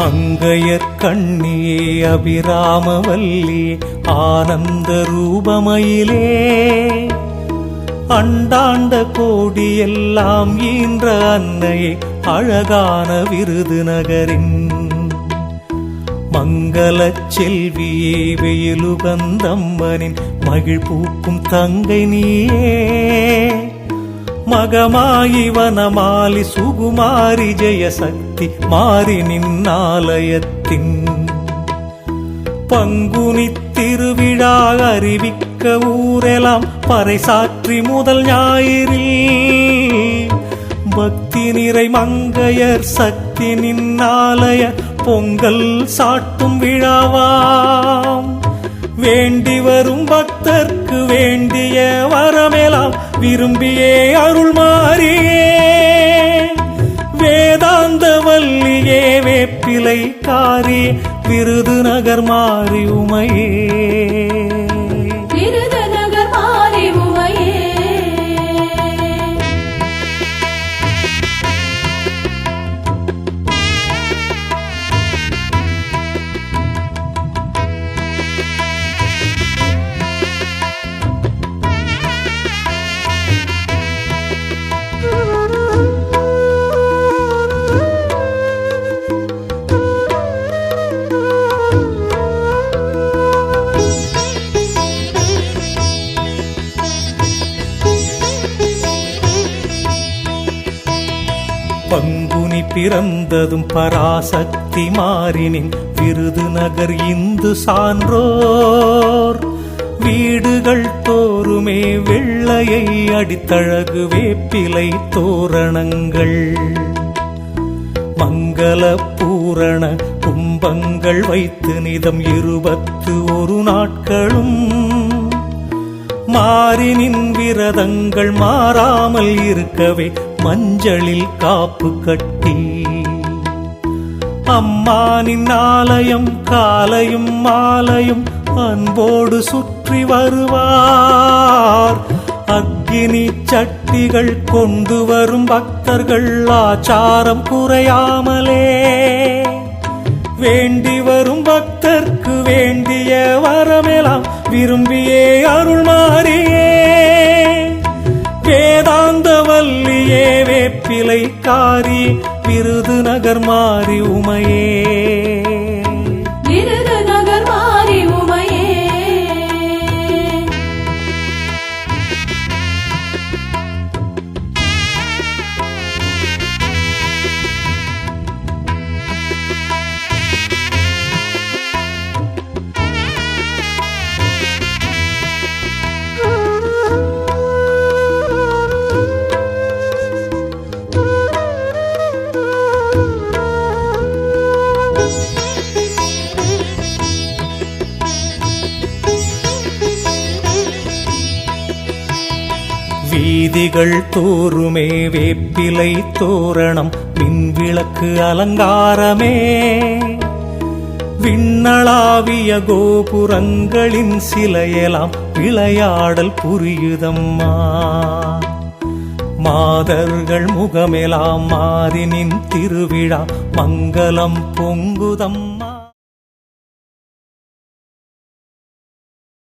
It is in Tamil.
அங்கையர் கண்ணியே அபிராமவல்லி ஆனந்த ரூபமயிலே அண்டாண்ட கோடியெல்லாம் ஈன்ற அன்னையே அழகான விருதுநகரின் மங்களச் செல்வியே வெயிலுகந்தம்மனின் மகிழ் பூக்கும் தங்கை நீயே மகமாயி வனமாலி சுகுமாரி ஜெயசக்தி மாறி நின்னாலயத்தின் பங்குனி திருவிழா அறிவிக்க ஊரெல்லாம் பறைசாற்றி முதல் ஞாயிறில் பக்தி நிறை மங்கையர் சக்தி நின்னாலய பொங்கல் சாட்டும் விழாவாம் வேண்டி வரும் பக்தர்க்கு வேண்டிய வரமெல்லாம் விரும்பியே அருள் மாறியே வேதாந்த வல்லியே வேப்பிலை காரி விருதுநகர் மாறி உமையே விருதுநகர் மாறி உமையே பங்குனி பிறந்ததும் பராசக்தி மாறினின் விருதுநகர் இந்து சான்றோர் வீடுகள் தோறுமே வெள்ளையை அடித்தழகு வேப்பிலை தோரணங்கள் மங்கள பூரண கும்பங்கள் வைத்து நிதம் 21 நாட்களும் மாறினின் விரதங்கள் மாறாமல் இருக்கவே மஞ்சளில் காப்பு கட்டி அம்மானின் ஆலயம் காலையும் மாலையும் அன்போடு சுற்றி வருவார் அக்கினி சட்டிகள் கொண்டு வரும் பக்தர்கள் ஆச்சாரம் குறையாமலே வேண்டி வரும் பக்தர்க்கு வேண்டிய வரமெல்லாம் விரும்பியே அருள் மாறியே வேதாந்த வல்லியே வேப்பிலை காரி விருதுநகர் மாறி உமையே விருதுநகர் மாறி உமையே வீதிகள் தோறுமே வேப்பிலை தோரணம் மின்விளக்கு அலங்காரமே விண்ணளாவிய கோபுரங்களின் சிலையெல்லாம் விளையாடல் புரியுதம்மா மாதர்கள் முகமெல்லாம் மாறினின் திருவிழா மங்களம் பொங்குதம்